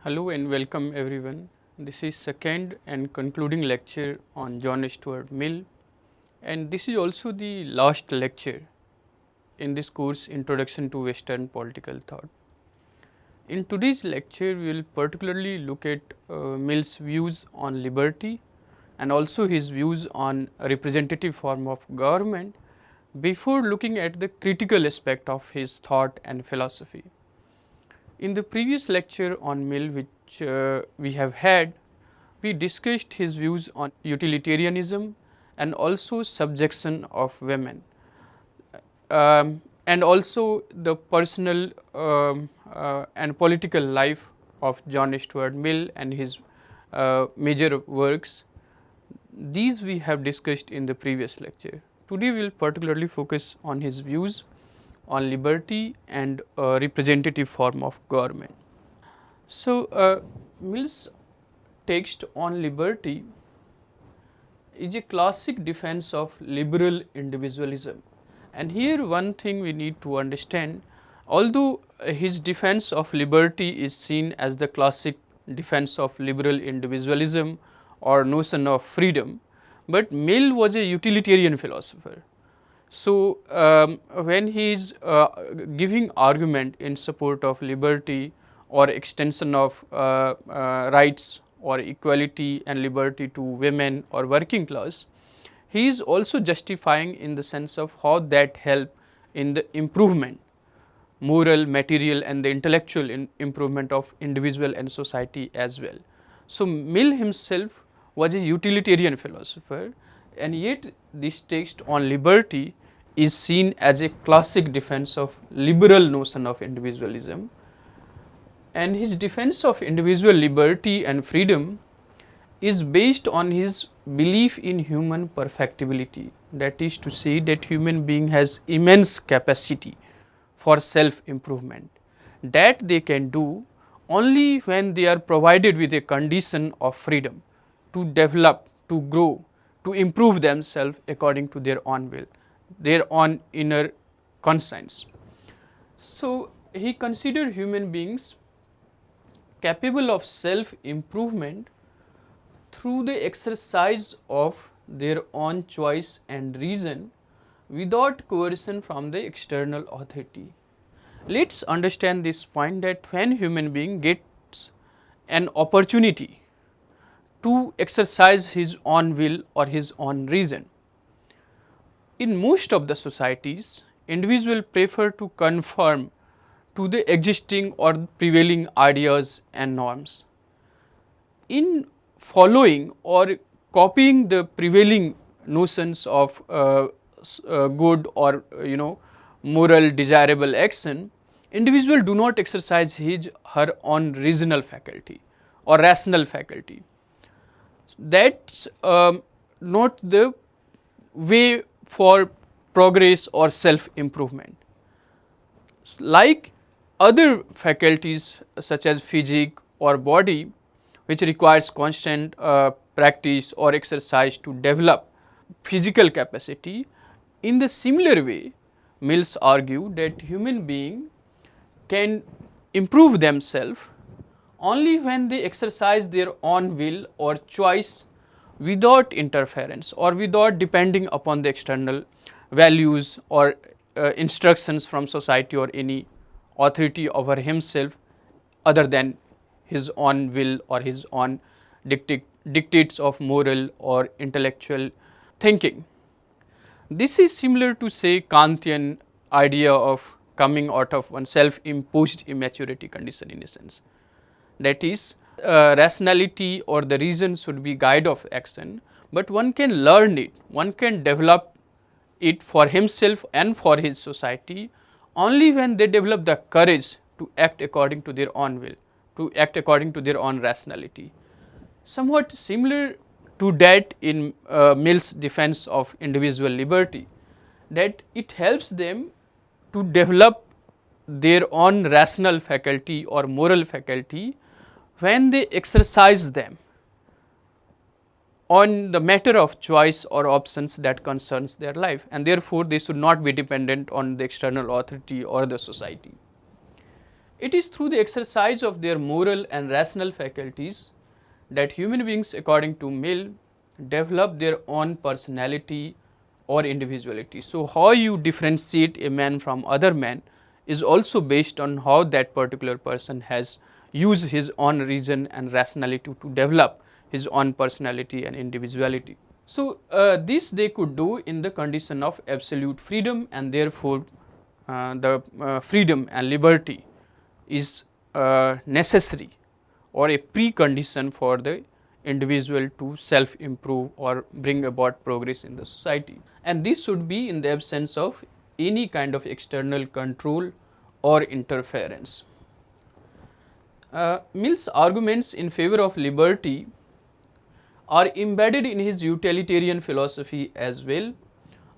Hello and welcome everyone. This is second and concluding lecture on John Stuart Mill, and this is also the last lecture in this course Introduction to Western Political Thought. In today's lecture we will particularly look at Mill's views on liberty and also his views on a representative form of government before looking at the critical aspect of his thought and philosophy. In the previous lecture on Mill which we have had, we discussed his views on utilitarianism and also subjection of women, and also the personal and political life of John Stuart Mill and his major works. These we have discussed in the previous lecture. Today we will particularly focus on his views on liberty and a representative form of government. So, Mill's text on liberty is a classic defense of liberal individualism. And here one thing we need to understand, although his defense of liberty is seen as the classic defense of liberal individualism or notion of freedom, but Mill was a utilitarian philosopher. So, when he is giving argument in support of liberty or extension of rights or equality and liberty to women or working class, he is also justifying in the sense of how that help in the improvement, moral, material and the intellectual improvement of individual and society as well. So, Mill himself was a utilitarian philosopher, and yet this text on liberty is seen as a classic defense of liberal notion of individualism, and his defense of individual liberty and freedom is based on his belief in human perfectibility, that is to say that human being has immense capacity for self improvement, that they can do only when they are provided with a condition of freedom to develop, to grow, to improve themselves according to their own will, their own inner conscience. So, he considered human beings capable of self improvement through the exercise of their own choice and reason without coercion from the external authority. Let us understand this point, that when human being gets an opportunity to exercise his own will or his own reason, in most of the societies, individuals prefer to conform to the existing or prevailing ideas and norms. In following or copying the prevailing notions of good or moral desirable action, individual do not exercise his her own reasonal faculty or rational faculty. That's not the way for progress or self improvement. Like other faculties such as physique or body, which requires constant practice or exercise to develop physical capacity, in the similar way Mills argued that human being can improve themselves only when they exercise their own will or choice without interference or without depending upon the external values or instructions from society or any authority over himself other than his own will or his own dictates of moral or intellectual thinking. This is similar to, say, Kantian idea of coming out of one self-imposed immaturity condition, in a sense. That is, rationality or the reason should be guide of action, but one can learn it, one can develop it for himself and for his society only when they develop the courage to act according to their own will, to act according to their own rationality. Somewhat similar to that in Mill's defense of individual liberty, that it helps them to develop their own rational faculty or moral faculty when they exercise them on the matter of choice or options that concerns their life, and therefore they should not be dependent on the external authority or the society. It is through the exercise of their moral and rational faculties that human beings, according to Mill, develop their own personality or individuality. So, how you differentiate a man from other man is also based on how that particular person has used his own reason and rationality to develop his own personality and individuality. So, this they could do in the condition of absolute freedom, and therefore, the freedom and liberty is necessary or a precondition for the individual to self improve or bring about progress in the society, and this should be in the absence of any kind of external control or interference. Mill's arguments in favor of liberty are embedded in his utilitarian philosophy as well.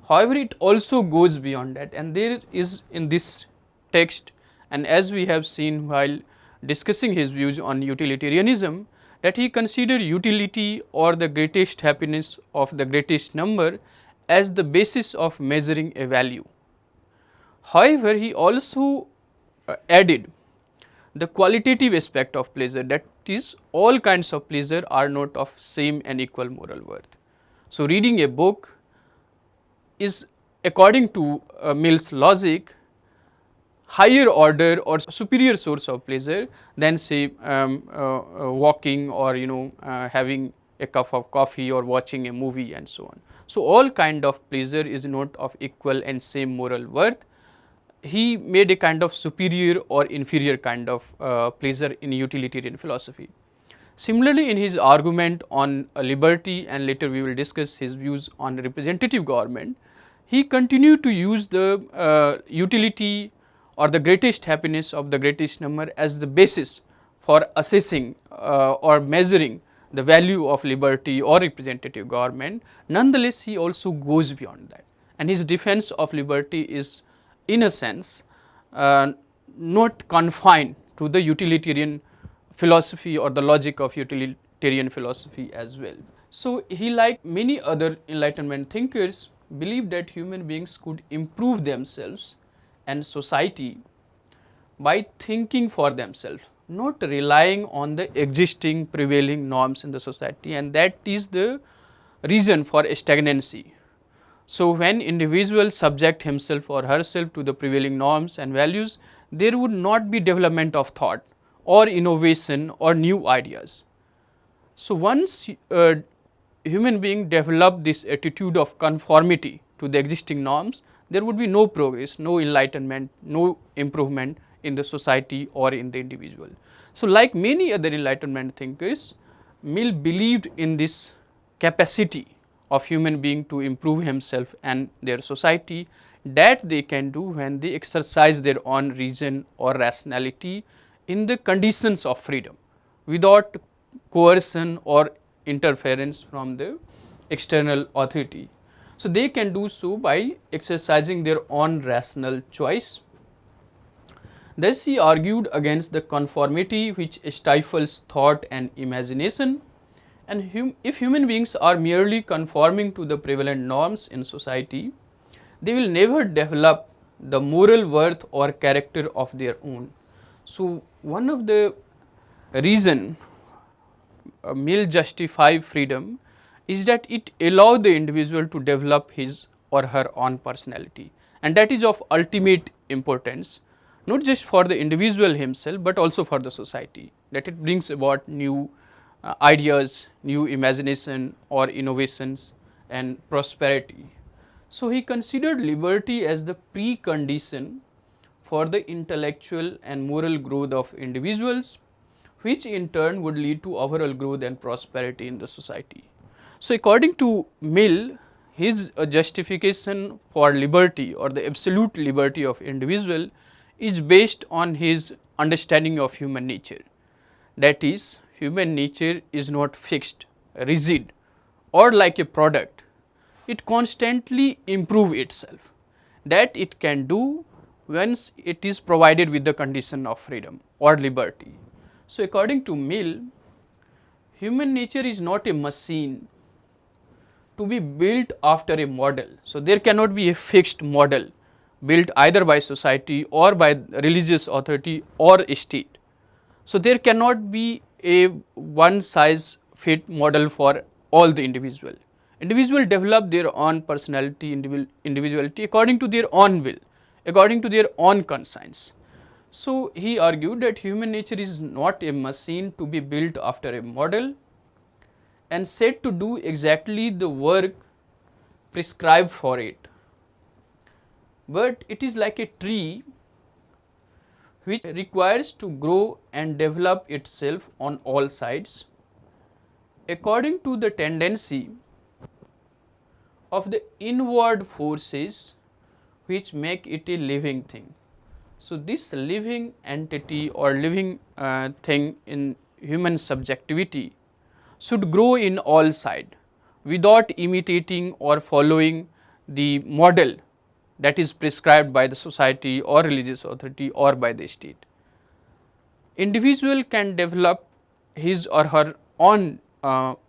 However, it also goes beyond that, and there is in this text, and as we have seen while discussing his views on utilitarianism, that he considered utility or the greatest happiness of the greatest number as the basis of measuring a value. However, he also added the qualitative aspect of pleasure, that is, all kinds of pleasure are not of same and equal moral worth. So, reading a book is, according to Mill's logic, higher order or superior source of pleasure than say walking or having a cup of coffee or watching a movie and so on. So, all kind of pleasure is not of equal and same moral worth. He made a kind of superior or inferior kind of pleasure in utilitarian philosophy. Similarly, in his argument on liberty, and later we will discuss his views on representative government, he continued to use the utility or the greatest happiness of the greatest number as the basis for assessing or measuring the value of liberty or representative government. Nonetheless, he also goes beyond that, and his defense of liberty is in a sense not confined to the utilitarian philosophy or the logic of utilitarian philosophy as well. So, he, like many other Enlightenment thinkers, believed that human beings could improve themselves and society by thinking for themselves, not relying on the existing prevailing norms in the society, and that is the reason for stagnancy. So, when individual subject himself or herself to the prevailing norms and values, there would not be development of thought or innovation or new ideas. So, once human being develop this attitude of conformity to the existing norms, there would be no progress, no enlightenment, no improvement in the society or in the individual. So, like many other Enlightenment thinkers, Mill believed in this capacity of human being to improve himself and their society, that they can do when they exercise their own reason or rationality in the conditions of freedom, without coercion or interference from the external authority. So, they can do so by exercising their own rational choice. Thus, he argued against the conformity which stifles thought and imagination, and if human beings are merely conforming to the prevalent norms in society, they will never develop the moral worth or character of their own. So, one of the reason Mill justify freedom is that it allows the individual to develop his or her own personality, and that is of ultimate importance, not just for the individual himself, but also for the society, that it brings about new ideas, new imagination or innovations and prosperity. So, he considered liberty as the precondition for the intellectual and moral growth of individuals, which in turn would lead to overall growth and prosperity in the society. So, according to Mill, his justification for liberty or the absolute liberty of individual is based on his understanding of human nature. That is, human nature is not fixed, rigid or like a product. It constantly improves itself. That it can do once it is provided with the condition of freedom or liberty. So, according to Mill, human nature is not a machine to be built after a model. So, there cannot be a fixed model built either by society or by religious authority or state. So there cannot be a one size fit model for all the individual. Individual develop their own personality, individuality according to their own will, according to their own conscience. So he argued that human nature is not a machine to be built after a model and set to do exactly the work prescribed for it, but it is like a tree which requires to grow and develop itself on all sides according to the tendency of the inward forces which make it a living thing. So this living entity or living thing in human subjectivity should grow in all sides without imitating or following the model that is prescribed by the society or religious authority or by the state. Individual can develop his or her own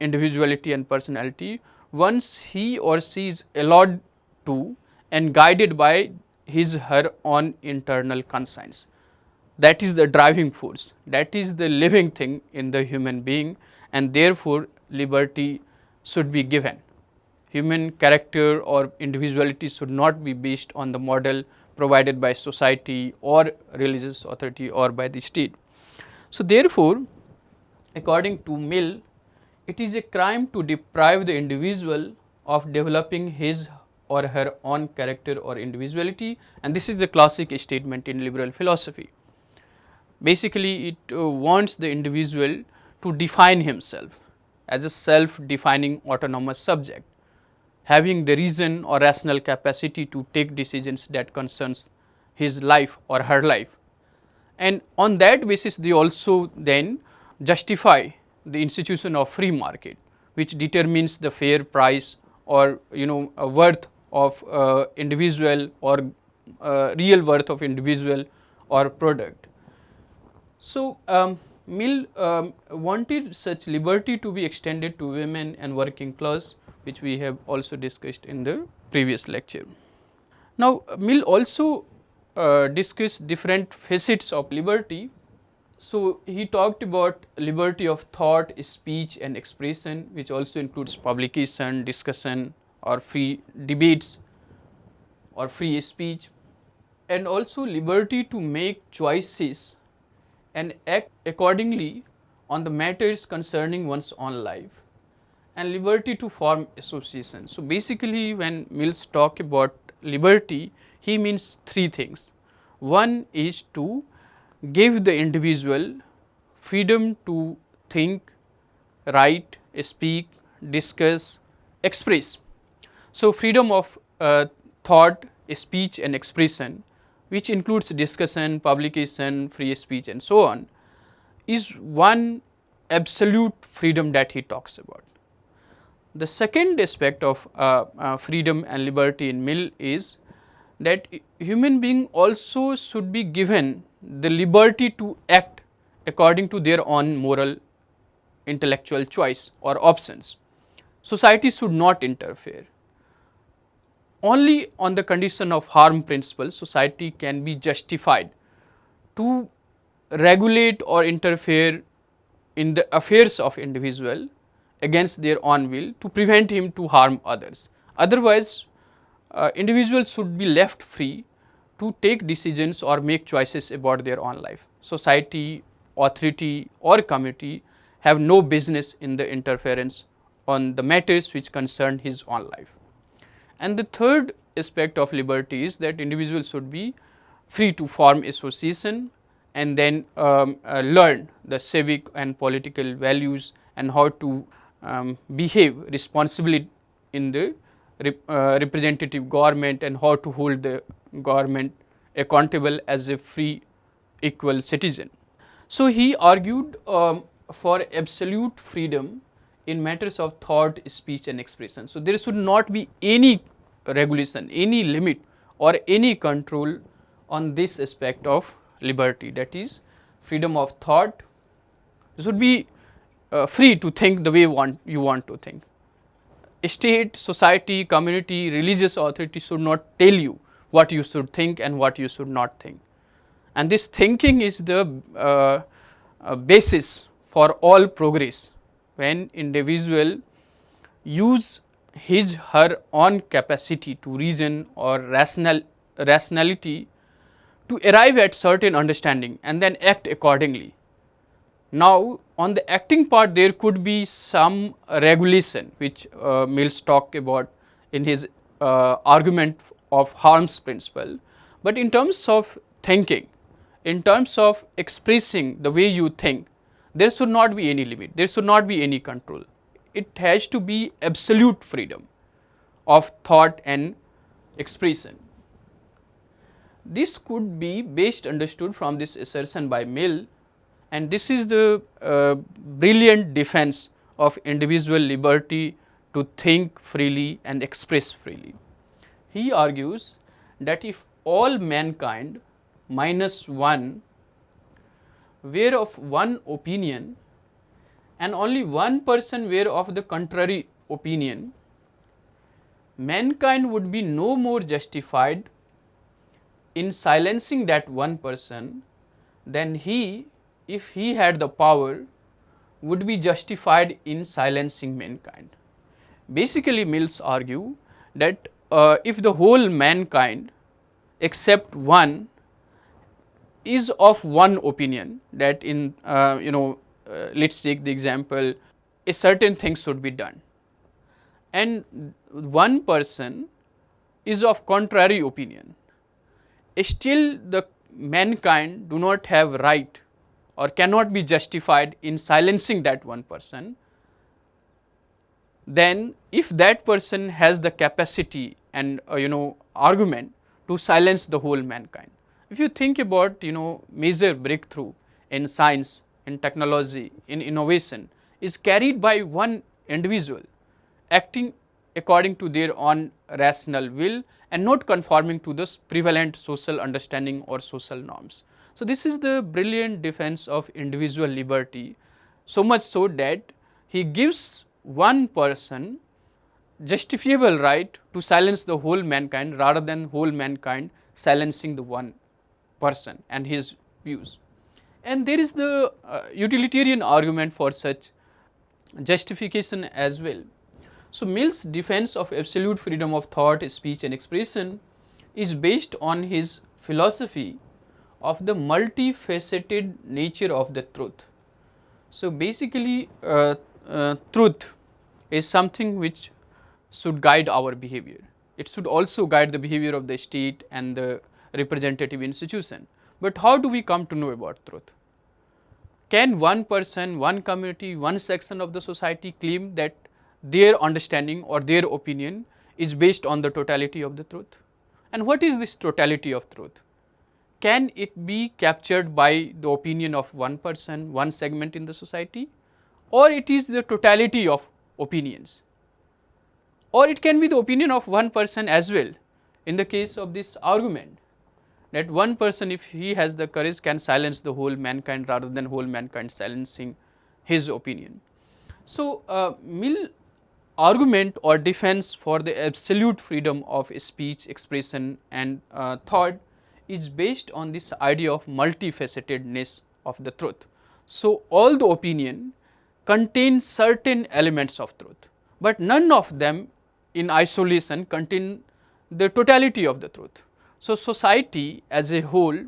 individuality and personality once he or she is allowed to and guided by his her own internal conscience. That is the driving force, that is the living thing in the human being, and therefore liberty should be given. Human character or individuality should not be based on the model provided by society or religious authority or by the state. So therefore, according to Mill, it is a crime to deprive the individual of developing his or her own character or individuality, and this is the classic statement in liberal philosophy. Basically, it wants the individual to define himself as a self-defining autonomous subject, having the reason or rational capacity to take decisions that concerns his life or her life. And on that basis, they also then justify the institution of free market, which determines the fair price or a worth of individual or real worth of individual or product. So Mill wanted such liberty to be extended to women and working class, which we have also discussed in the previous lecture. Now Mill also discussed different facets of liberty. So he talked about liberty of thought, speech and expression, which also includes publication, discussion or free debates or free speech, and also liberty to make choices and act accordingly on the matters concerning one's own life, and liberty to form associations. So basically, when Mills talk about liberty, he means three things. One is to give the individual freedom to think, write, speak, discuss, express. So freedom of thought, speech and expression, which includes discussion, publication, free speech and so on, is one absolute freedom that he talks about. The second aspect of freedom and liberty in Mill is that human being also should be given the liberty to act according to their own moral, intellectual choice or options. Society should not interfere. Only on the condition of harm principle, society can be justified to regulate or interfere in the affairs of individual against their own will to prevent him to harm others. Otherwise, individuals should be left free to take decisions or make choices about their own life. Society, authority or community have no business in the interference on the matters which concern his own life. And the third aspect of liberty is that individuals should be free to form association and then learn the civic and political values and how to behave responsibly in the representative government and how to hold the government accountable as a free equal citizen. So he argued for absolute freedom in matters of thought, speech and expression. So there should not be any regulation, any limit or any control on this aspect of liberty, that is freedom of thought. You should be free to think the way you want to think. State, society, community, religious authority should not tell you what you should think and what you should not think. And this thinking is the basis for all progress. When individual use his her own capacity to reason or rationality to arrive at certain understanding and then act accordingly. Now, on the acting part, there could be some regulation which Mills talked about in his argument of Harm's principle. But in terms of thinking, in terms of expressing the way you think, there should not be any limit, there should not be any control. It has to be absolute freedom of thought and expression. This could be best understood from this assertion by Mill, and this is the brilliant defense of individual liberty to think freely and express freely. He argues that if all mankind minus one were of one opinion and only one person were of the contrary opinion, mankind would be no more justified in silencing that one person than he, if he had the power, would be justified in silencing mankind. Basically, Mills argue that if the whole mankind except one is of one opinion, that in let's take the example, a certain thing should be done, and one person is of contrary opinion, still the mankind do not have right or cannot be justified in silencing that one person, then if that person has the capacity and argument to silence the whole mankind. If you think about major breakthrough in science, in technology, in innovation is carried by one individual acting according to their own rational will and not conforming to the prevalent social understanding or social norms. So, this is the brilliant defense of individual liberty, so much so that he gives one person justifiable right to silence the whole mankind rather than whole mankind silencing the one person and his views. And there is the utilitarian argument for such justification as well. So, Mill's defense of absolute freedom of thought, speech and expression is based on his philosophy of the multifaceted nature of the truth. So, basically truth is something which should guide our behavior. It should also guide the behavior of the state and the representative institution. But how do we come to know about truth? Can one person, one community, one section of the society claim that their understanding or their opinion is based on the totality of the truth? And what is this totality of truth? Can it be captured by the opinion of one person, one segment in the society, or it is the totality of opinions? Or it can be the opinion of one person as well. In the case of this argument, that one person, if he has the courage, can silence the whole mankind rather than whole mankind silencing his opinion. So, Mill argument or defense for the absolute freedom of speech, expression and thought is based on this idea of multifacetedness of the truth. So, all the opinion contain certain elements of truth, but none of them in isolation contain the totality of the truth. So, society as a whole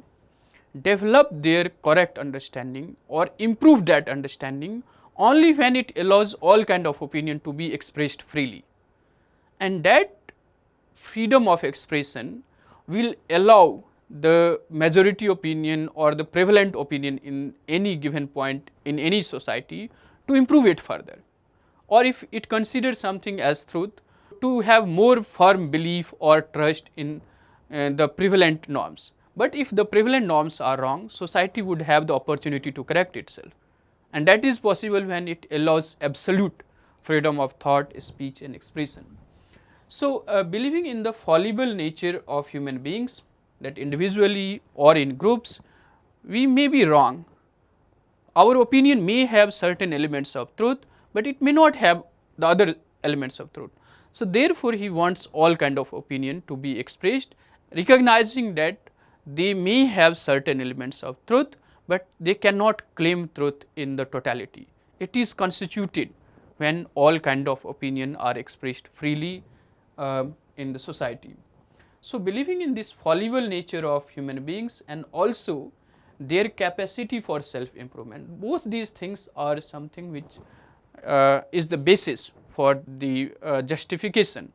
develop their correct understanding or improve that understanding only when it allows all kind of opinion to be expressed freely, and that freedom of expression will allow the majority opinion or the prevalent opinion in any given point in any society to improve it further, or if it considers something as truth, to have more firm belief or trust in the prevalent norms. But if the prevalent norms are wrong, society would have the opportunity to correct itself, and that is possible when it allows absolute freedom of thought, speech and expression. So, believing in the fallible nature of human beings, that individually or in groups we may be wrong, our opinion may have certain elements of truth, but it may not have the other elements of truth. So, therefore, he wants all kind of opinion to be expressed recognizing that they may have certain elements of truth, but they cannot claim truth in the totality. It is constituted when all kind of opinion are expressed freely in the society. So, believing in this fallible nature of human beings and also their capacity for self improvement, both these things are something which is the basis for the justification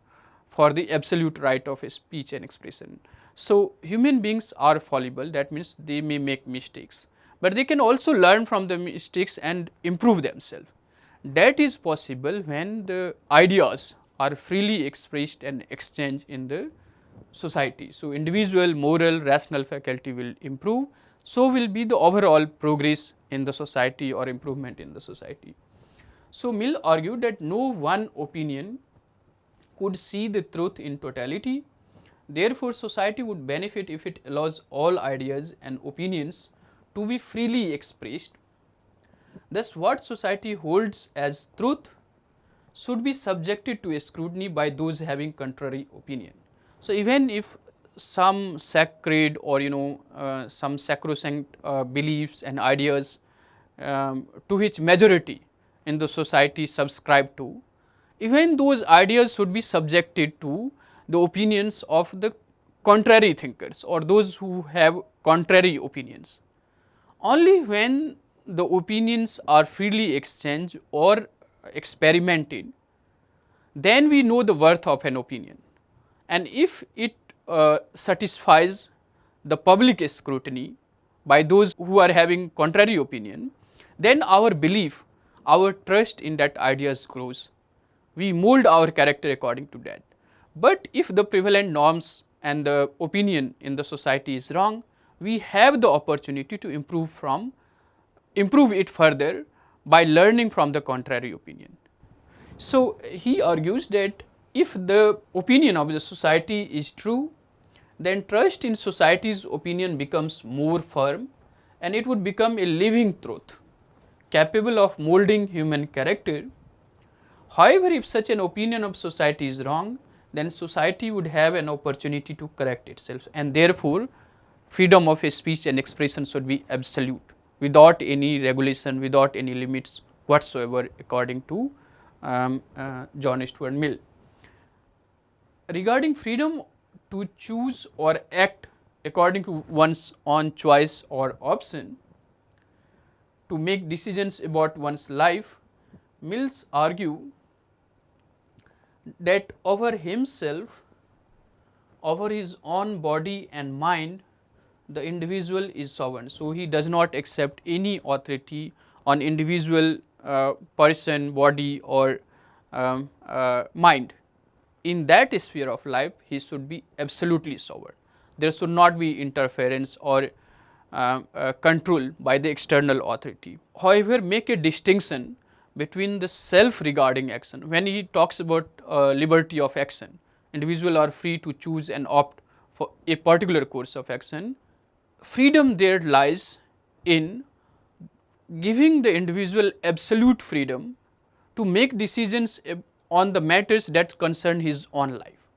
for the absolute right of speech and expression. So, human beings are fallible, that means they may make mistakes, but they can also learn from the mistakes and improve themselves. That is possible when the ideas are freely expressed and exchanged in the society. So, individual moral rational faculty will improve, so will be the overall progress in the society or improvement in the society. So, Mill argued that no one opinion could see the truth in totality. Therefore, society would benefit if it allows all ideas and opinions to be freely expressed. Thus, what society holds as truth should be subjected to scrutiny by those having contrary opinion. So, even if some sacred or some sacrosanct beliefs and ideas to which majority in the society subscribe to, even those ideas should be subjected to the opinions of the contrary thinkers or those who have contrary opinions. Only when the opinions are freely exchanged or experimented, then we know the worth of an opinion, and if it satisfies the public scrutiny by those who are having contrary opinion, then our belief, our trust in that ideas grows. We mold our character according to that. But if the prevalent norms and the opinion in the society is wrong, we have the opportunity to improve it further by learning from the contrary opinion. So, he argues that if the opinion of the society is true, then trust in society's opinion becomes more firm and it would become a living truth capable of molding human character. However, if such an opinion of society is wrong, then society would have an opportunity to correct itself, and therefore freedom of speech and expression should be absolute without any regulation, without any limits whatsoever, according to John Stuart Mill. Regarding freedom to choose or act according to one's own choice or option, to make decisions about one's life, Mills argue that over himself, over his own body and mind, the individual is sovereign. So, he does not accept any authority on individual person, body or mind. In that sphere of life, he should be absolutely sovereign. There should not be interference or control by the external authority. However, make a distinction between the self-regarding action. When he talks about liberty of action, individuals are free to choose and opt for a particular course of action. Freedom there lies in giving the individual absolute freedom to make decisions on the matters that concern his own life.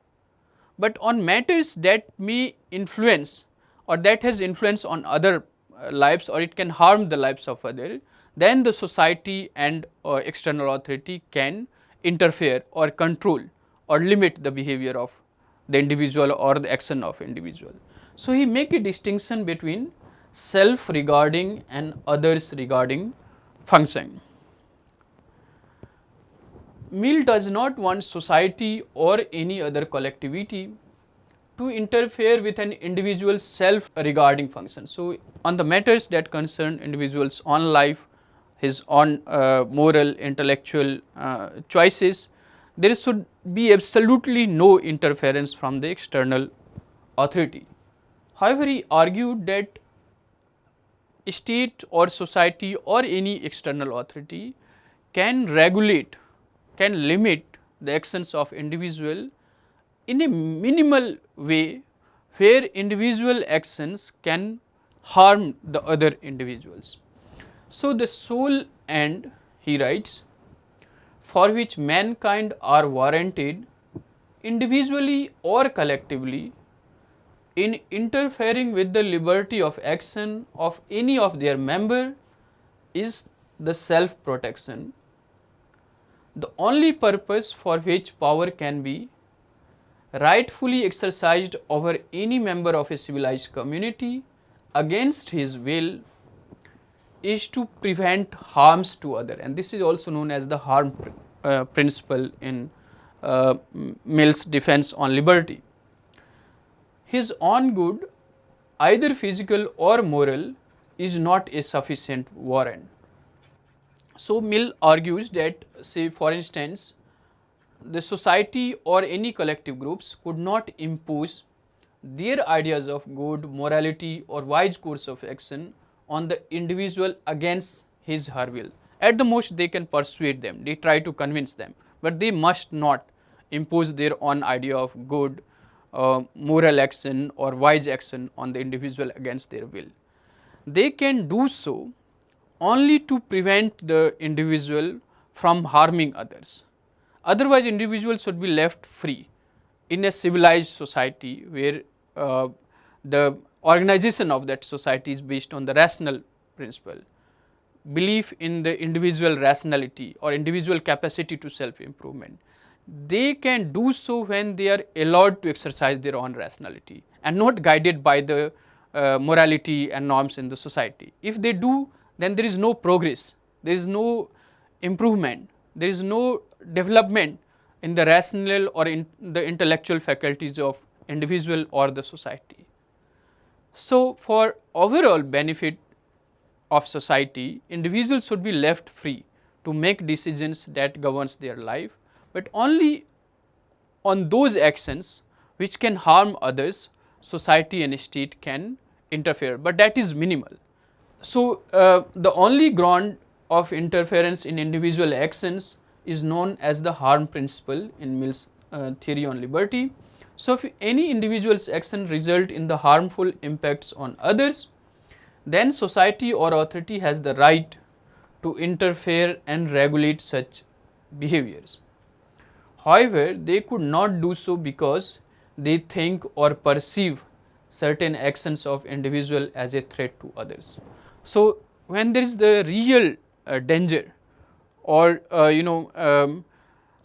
But on matters that may influence or that has influence on other lives, or it can harm the lives of others, then the society and external authority can interfere or control or limit the behavior of the individual or the action of individual. So, he make a distinction between self regarding and others regarding function. Mill does not want society or any other collectivity to interfere with an individual's self regarding function. So, on the matters that concern individual's own life, his own moral, intellectual choices, there should be absolutely no interference from the external authority. However, he argued that state or society or any external authority can regulate, can limit the actions of individual in a minimal way where individual actions can harm the other individuals. So, the sole end, he writes, for which mankind are warranted individually or collectively in interfering with the liberty of action of any of their member is the self-protection, the only purpose for which power can be rightfully exercised over any member of a civilized community against his will is to prevent harms to other, and this is also known as the harm principle in Mill's defense on liberty. His own good, either physical or moral, is not a sufficient warrant. So Mill argues that, say for instance, the society or any collective groups could not impose their ideas of good, morality or wise course of action on the individual against his her will. At the most they can persuade them, they try to convince them, but they must not impose their own idea of good, moral action or wise action on the individual against their will. They can do so only to prevent the individual from harming others. Otherwise, individuals should be left free in a civilized society where the organization of that society is based on the rational principle, belief in the individual rationality or individual capacity to self-improvement. They can do so when they are allowed to exercise their own rationality and not guided by the morality and norms in the society. If they do, then there is no progress, there is no improvement, there is no development in the rational or in the intellectual faculties of individual or the society. So, for overall benefit of society, individuals should be left free to make decisions that governs their life, but only on those actions which can harm others, society and state can interfere, but that is minimal. So, the only ground of interference in individual actions is known as the harm principle in Mill's theory on liberty. So, if any individual's action result in the harmful impacts on others, then society or authority has the right to interfere and regulate such behaviors. However, they could not do so because they think or perceive certain actions of individual as a threat to others. So, when there is the real danger or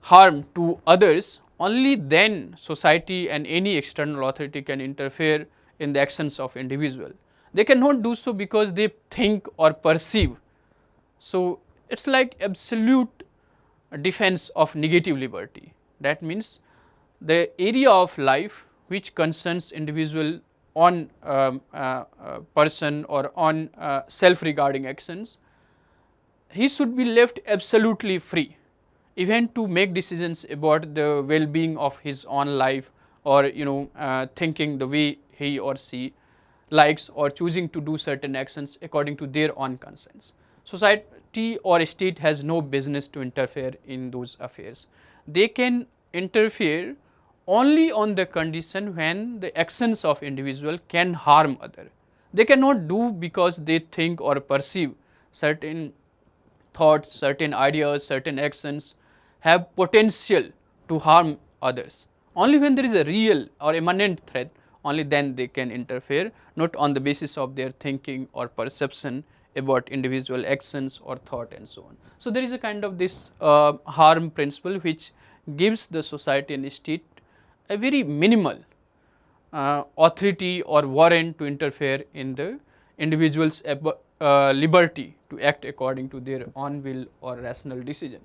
harm to others, only then society and any external authority can interfere in the actions of individual. They cannot do so because they think or perceive. So, it is like absolute defense of negative liberty. That means the area of life which concerns individual on person or on self-regarding actions, he should be left absolutely free even to make decisions about the well-being of his own life or thinking the way he or she likes or choosing to do certain actions according to their own conscience. Society or state has no business to interfere in those affairs. They can interfere only on the condition when the actions of individual can harm other. They cannot do because they think or perceive certain thoughts, certain ideas, certain actions have potential to harm others. Only when there is a real or imminent threat, only then they can interfere, not on the basis of their thinking or perception about individual actions or thought and so on. So, there is a kind of this harm principle which gives the society and state a very minimal authority or warrant to interfere in the individual's liberty to act according to their own will or rational decision.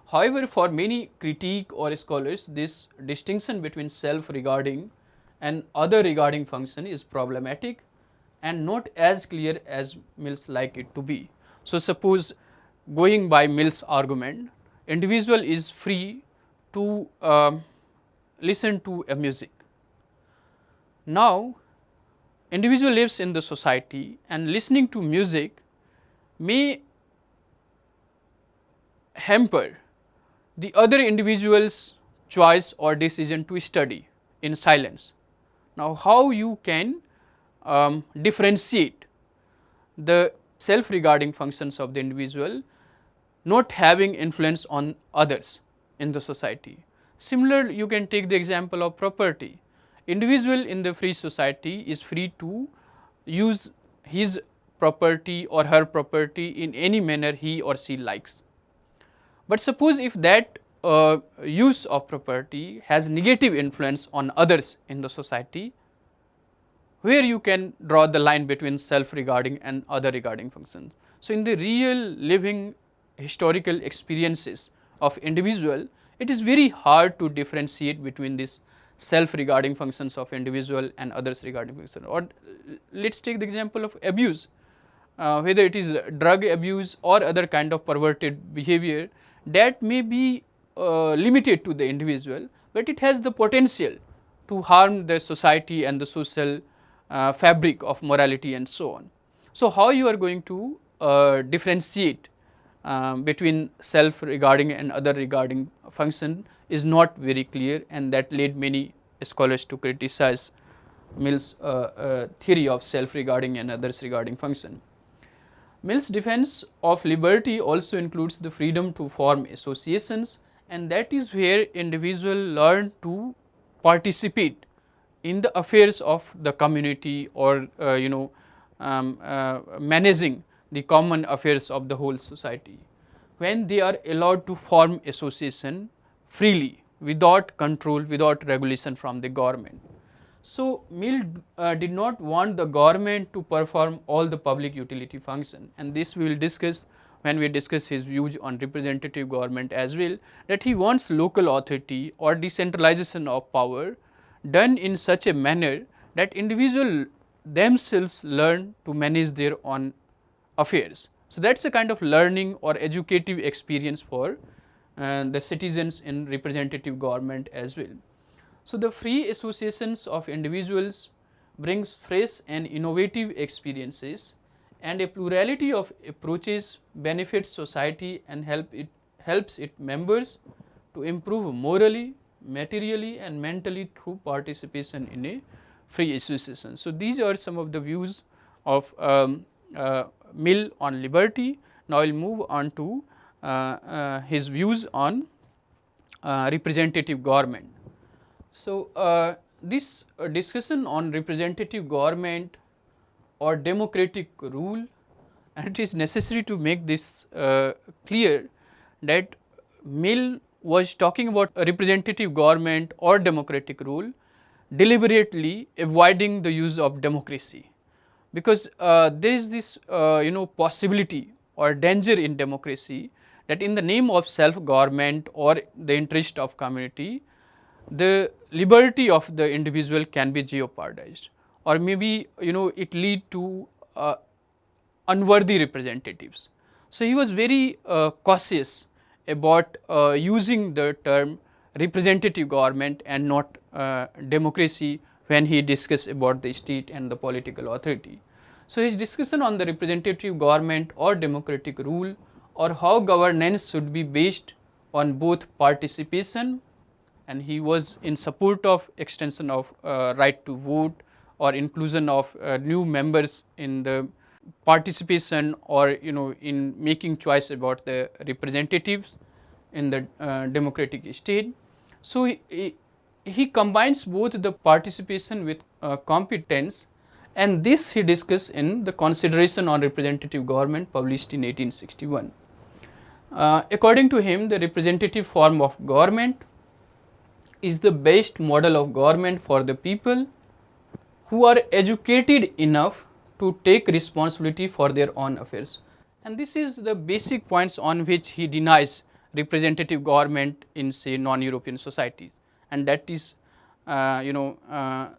However, for many critique or scholars, this distinction between self-regarding and other regarding function is problematic and not as clear as Mill's like it to be. So, suppose going by Mill's argument, individual is free to listen to a music. Now, individual lives in the society and listening to music may hamper the other individual's choice or decision to study in silence. Now, how you can differentiate the self-regarding functions of the individual not having influence on others in the society. Similar, you can take the example of property. individual in the free society is free to use his property or her property in any manner he or she likes. But suppose if that use of property has negative influence on others in the society, where you can draw the line between self regarding and other regarding functions. So, in the real living historical experiences of individual, it is very hard to differentiate between these self regarding functions of individual and others regarding function. Or let us take the example of abuse, whether it is drug abuse or other kind of perverted behavior, that may be limited to the individual, but it has the potential to harm the society and the social fabric of morality and so on. So, how you are going to differentiate between self regarding and other regarding function is not very clear, and that led many scholars to criticize Mill's theory of self regarding and others regarding function. Mill's defense of liberty also includes the freedom to form associations, and that is where individuals learn to participate in the affairs of the community, or managing the common affairs of the whole society, when they are allowed to form association freely, without control, without regulation from the government. So, Mill did not want the government to perform all the public utility function, and this we will discuss when we discuss his views on representative government as well, that he wants local authority or decentralization of power done in such a manner that individuals themselves learn to manage their own affairs. So, that is a kind of learning or educative experience for the citizens in representative government as well. So, the free associations of individuals brings fresh and innovative experiences, and a plurality of approaches benefits society and helps its members to improve morally, materially and mentally through participation in a free association. So, these are some of the views of Mill on liberty. Now, I will move on to his views on representative government. So, this discussion on representative government or democratic rule, and it is necessary to make this clear that Mill was talking about a representative government or democratic rule deliberately avoiding the use of democracy, because there is this possibility or danger in democracy that in the name of self government or the interest of community, the liberty of the individual can be jeopardized, or maybe it lead to unworthy representatives. So, he was very cautious about using the term representative government and not democracy when he discussed about the state and the political authority. So, his discussion on the representative government or democratic rule, or how governance should be based on both participation, and he was in support of extension of right to vote or inclusion of new members in the participation, or in making choice about the representatives in the democratic state. So, he combines both the participation with competence, and this he discussed in the Consideration on Representative Government published in 1861. According to him, the representative form of government is the best model of government for the people who are educated enough to take responsibility for their own affairs. And this is the basic points on which he denies representative government in, say, non-European societies, and that is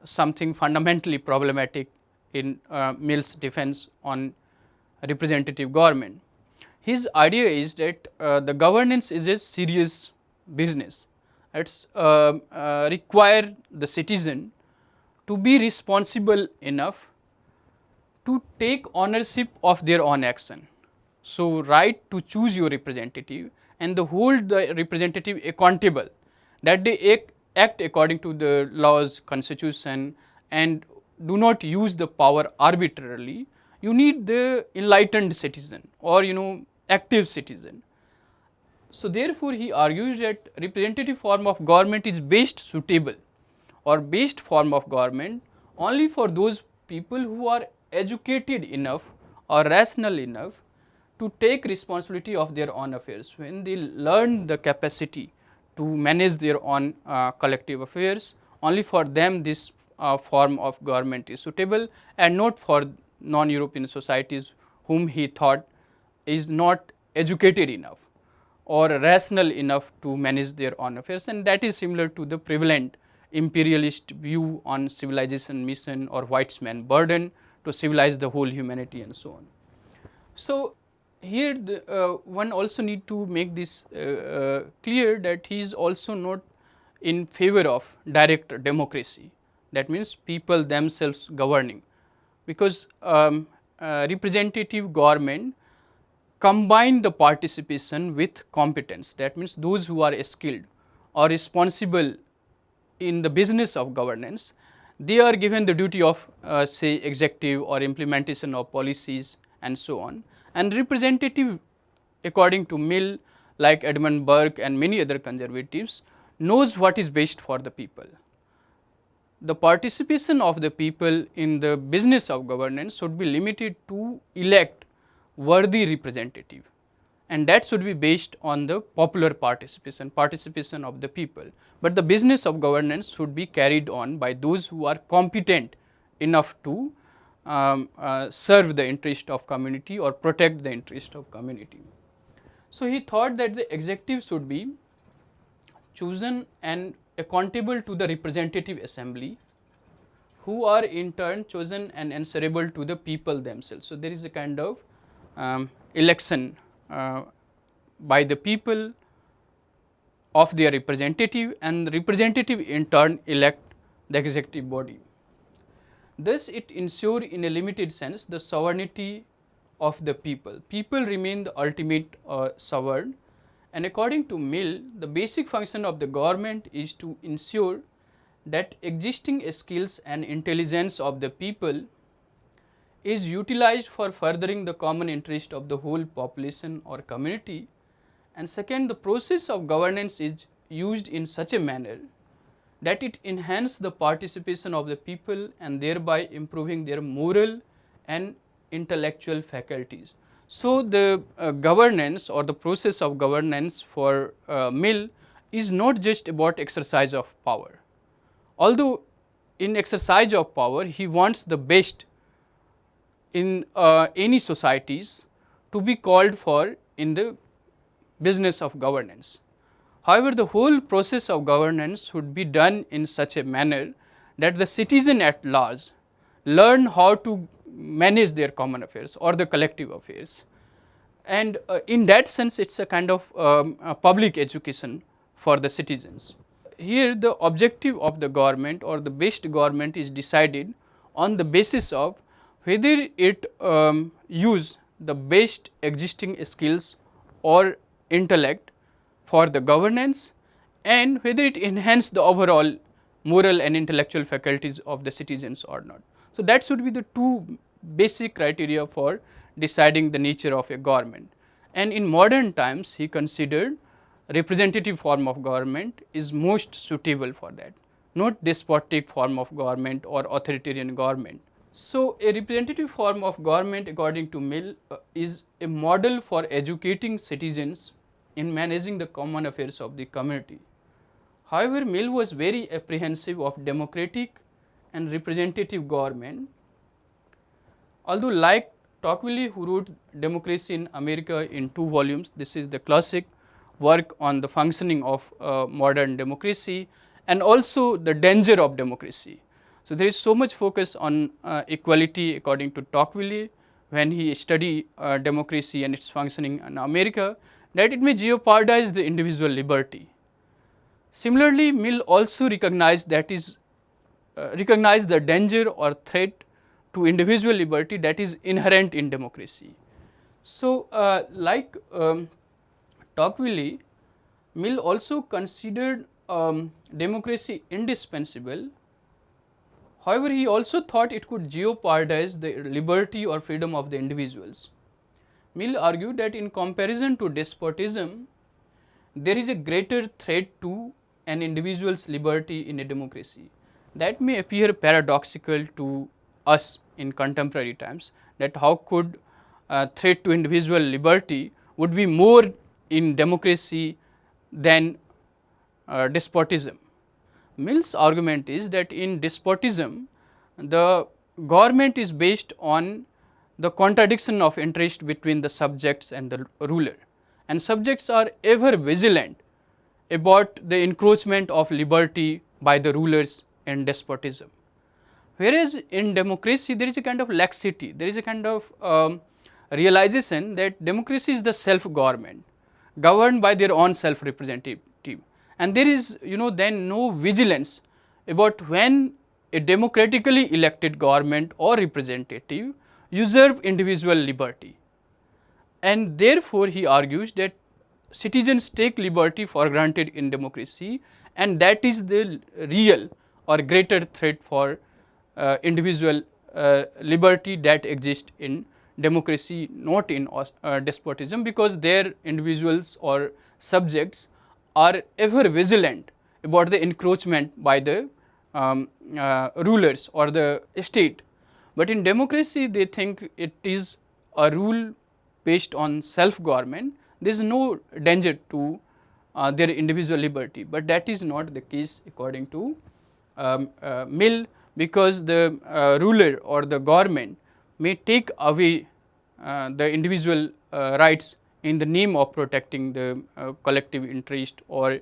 something fundamentally problematic in Mill's defense on representative government. His idea is that the governance is a serious business. It's require the citizen to be responsible enough to take ownership of their own action. So, right to choose your representative and hold the representative accountable, that they act according to the laws, constitution, and do not use the power arbitrarily. You need the enlightened citizen or active citizen. So, therefore, he argues that representative form of government is best suitable or best form of government only for those people who are educated enough or rational enough to take responsibility of their own affairs. When they learn the capacity to manage their own collective affairs, only for them this form of government is suitable, and not for non-European societies whom he thought is not educated enough or rational enough to manage their own affairs. And that is similar to the prevalent imperialist view on civilization mission or white man burden to civilize the whole humanity and so on. So, here one also need to make this clear that he is also not in favor of direct democracy, that means people themselves governing, because representative government combine the participation with competence, that means those who are skilled or responsible in the business of governance, they are given the duty of say executive or implementation of policies and so on. And representative, according to Mill, like Edmund Burke and many other conservatives, knows what is best for the people. The participation of the people in the business of governance should be limited to elect worthy representative, and that should be based on the popular participation of the people. But the business of governance should be carried on by those who are competent enough to serve the interest of community or protect the interest of community. So, he thought that the executive should be chosen and accountable to the representative assembly, who are in turn chosen and answerable to the people themselves. So, there is a kind of election by the people of their representative, and representative in turn elect the executive body. Thus, it ensures in a limited sense the sovereignty of the people. People remain the ultimate sovereign, and according to Mill, the basic function of the government is to ensure that existing skills and intelligence of the people is utilized for furthering the common interest of the whole population or community. And second, the process of governance is used in such a manner that it enhances the participation of the people and thereby improving their moral and intellectual faculties. So, the governance or the process of governance for Mill is not just about exercise of power, although in exercise of power he wants the best in any societies to be called for in the business of governance. However, the whole process of governance should be done in such a manner that the citizen at large learn how to manage their common affairs or the collective affairs, and in that sense it is a kind of a public education for the citizens. Here the objective of the government or the best government is decided on the basis of whether it use the best existing skills or intellect for the governance, and whether it enhance the overall moral and intellectual faculties of the citizens or not. So, that should be the two basic criteria for deciding the nature of a government. And in modern times he considered representative form of government is most suitable for that, not despotic form of government or authoritarian government. So, a representative form of government according to Mill is a model for educating citizens in managing the common affairs of the community. However, Mill was very apprehensive of democratic and representative government, although like Tocqueville, who wrote Democracy in America in 2 volumes, this is the classic work on the functioning of modern democracy and also the danger of democracy. So, there is so much focus on equality according to Tocqueville when he studied democracy and its functioning in America, that it may jeopardize the individual liberty. Similarly, Mill also recognized that is recognized the danger or threat to individual liberty that is inherent in democracy. So, like Tocqueville, Mill also considered democracy indispensable. However, he also thought it could jeopardize the liberty or freedom of the individuals. Mill argued that in comparison to despotism, there is a greater threat to an individual's liberty in a democracy. That may appear paradoxical to us in contemporary times, that how could threat to individual liberty would be more in democracy than despotism. Mill's argument is that in despotism, the government is based on the contradiction of interest between the subjects and the ruler, and subjects are ever vigilant about the encroachment of liberty by the rulers in despotism. Whereas in democracy, there is a kind of laxity, there is a kind of realization that democracy is the self-government, governed by their own self-representative, and there is then no vigilance about when a democratically elected government or representative usurp individual liberty. And therefore, he argues that citizens take liberty for granted in democracy, and that is the real or greater threat for individual liberty that exists in democracy, not in despotism, because their individuals or subjects are ever vigilant about the encroachment by the rulers or the state. But in democracy, they think it is a rule based on self-government. There is no danger to their individual liberty, but that is not the case according to Mill, because the ruler or the government may take away the individual rights in the name of protecting the collective interest or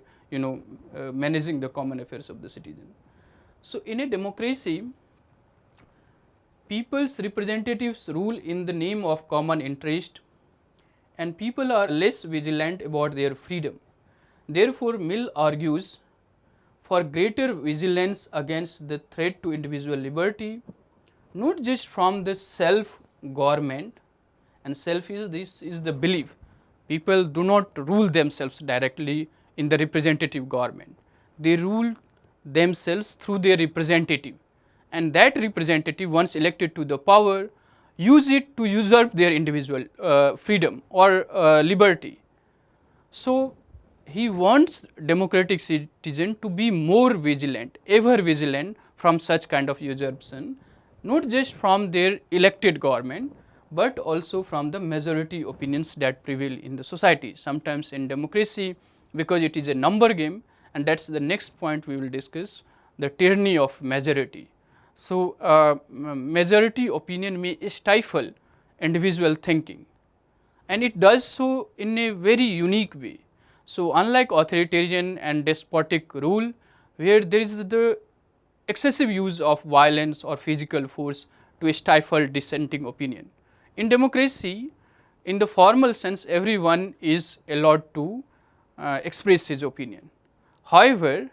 managing the common affairs of the citizen. So, in a democracy, people's representatives rule in the name of common interest, and people are less vigilant about their freedom. Therefore, Mill argues for greater vigilance against the threat to individual liberty, not just from the self-government, and self is this is the belief. People do not rule themselves directly in the representative government. They rule themselves through their representative, and that representative, once elected to the power, use it to usurp their individual freedom or liberty. So, he wants democratic citizen to be more vigilant, ever vigilant from such kind of usurpation, not just from their elected government, but also from the majority opinions that prevail in the society. Sometimes in democracy, because it is a number game, and that is the next point we will discuss, the tyranny of majority. So, majority opinion may stifle individual thinking, and it does so in a very unique way. So, unlike authoritarian and despotic rule, where there is the excessive use of violence or physical force to stifle dissenting opinion, in democracy, in the formal sense, everyone is allowed to express his opinion. However,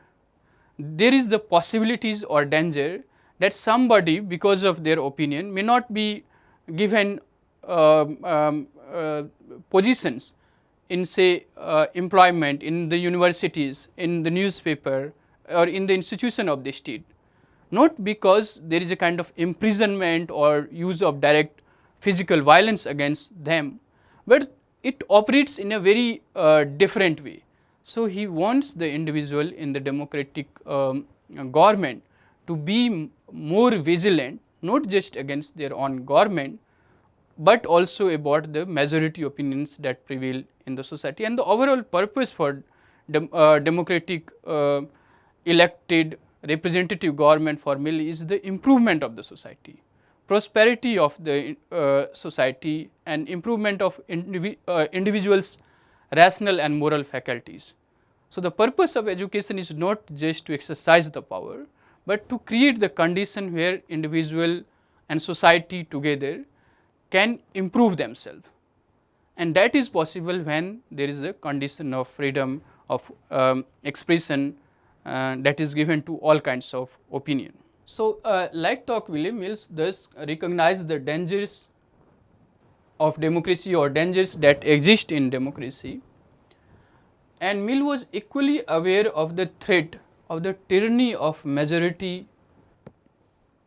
there is the possibilities or danger that somebody, because of their opinion, may not be given positions in, say, employment in the universities, in the newspaper, or in the institution of the state, not because there is a kind of imprisonment or use of direct physical violence against them, but it operates in a very different way. So, he wants the individual in the democratic government to be more vigilant, not just against their own government, but also about the majority opinions that prevail in the society. And the overall purpose for democratic elected representative government for Mill is the improvement of the society, prosperity of the society, and improvement of individuals' rational and moral faculties. So, the purpose of education is not just to exercise the power, but to create the condition where individual and society together can improve themselves, and that is possible when there is a condition of freedom of expression that is given to all kinds of opinion. So, like Tocqueville, Mills thus recognized the dangers of democracy or dangers that exist in democracy, and Mill was equally aware of the threat of the tyranny of majority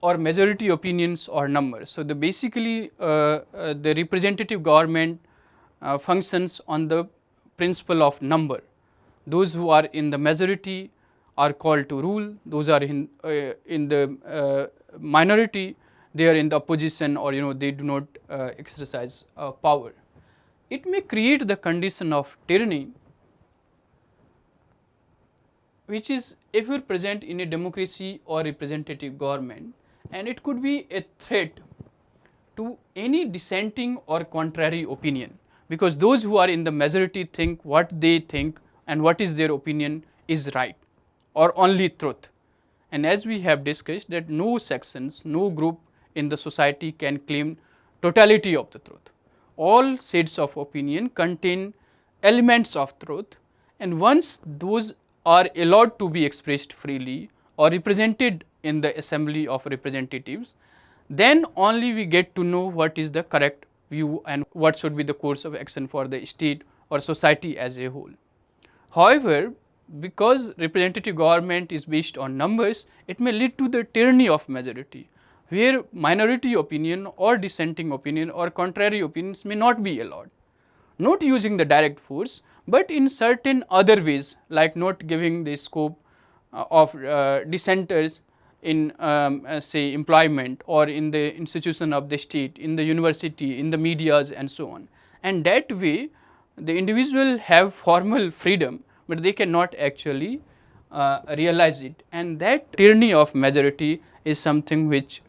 or majority opinions or numbers. So, the basically the representative government functions on the principle of number. Those who are in the majority are called to rule, those are in the minority, they are in the opposition, or they do not exercise power. It may create the condition of tyranny, which is ever present in a democracy or representative government, and it could be a threat to any dissenting or contrary opinion, because those who are in the majority think what they think and what is their opinion is right or only truth. And as we have discussed, that no sections, no group in the society can claim totality of the truth. All shades of opinion contain elements of truth, and once those are allowed to be expressed freely or represented in the assembly of representatives, then only we get to know what is the correct view and what should be the course of action for the state or society as a whole. However, because representative government is based on numbers, it may lead to the tyranny of majority, where minority opinion or dissenting opinion or contrary opinions may not be allowed, not using the direct force, but in certain other ways, like not giving the scope of dissenters in say employment or in the institution of the state, in the university, in the medias and so on. And that way the individual have formal freedom, but they cannot actually realize it, and that tyranny of majority is something which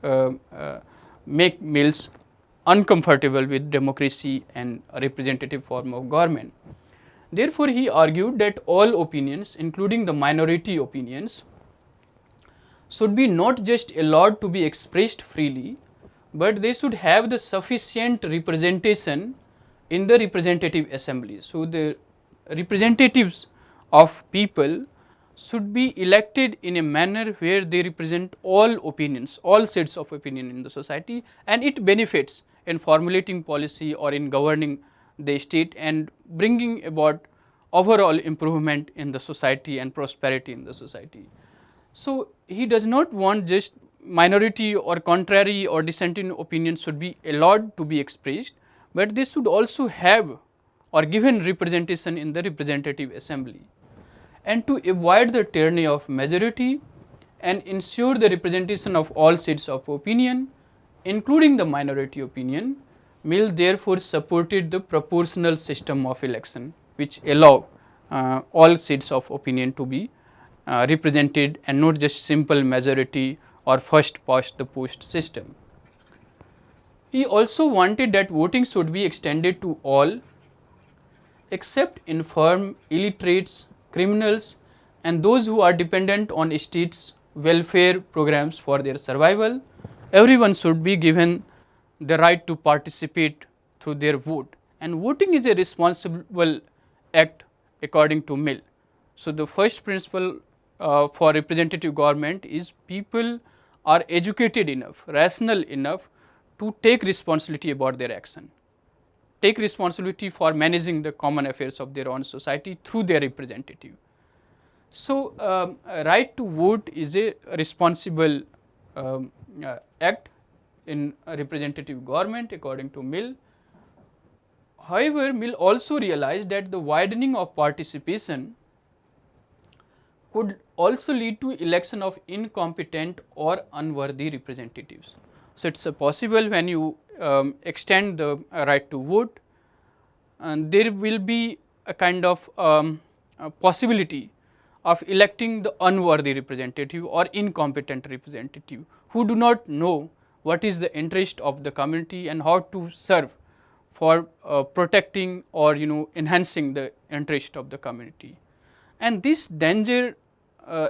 make Mills uncomfortable with democracy and a representative form of government. Therefore, he argued that all opinions, including the minority opinions, should be not just allowed to be expressed freely, but they should have the sufficient representation in the representative assembly. So, the representatives of people should be elected in a manner where they represent all opinions, all shades of opinion in the society, and it benefits in formulating policy or in governing the state and bringing about overall improvement in the society and prosperity in the society. So, he does not want just minority or contrary or dissenting opinions should be allowed to be expressed, but they should also have or given representation in the representative assembly. And to avoid the tyranny of majority and ensure the representation of all shades of opinion, including the minority opinion, Mill therefore supported the proportional system of election, which allow all shades of opinion to be represented and not just simple majority or first past the post system. He also wanted that voting should be extended to all except infirm, illiterates, criminals and those who are dependent on state's welfare programs for their survival. Everyone should be given the right to participate through their vote, and voting is a responsible act according to Mill. So, the first principle for representative government is people are educated enough, rational enough to take responsibility about their action, take responsibility for managing the common affairs of their own society through their representative. So, right to vote is a responsible act in a representative government according to Mill. However, Mill also realized that the widening of participation could also lead to election of incompetent or unworthy representatives. So, it is possible when you extend the right to vote, and there will be a kind of a possibility of electing the unworthy representative or incompetent representative who do not know what is the interest of the community and how to serve for protecting or enhancing the interest of the community. And this danger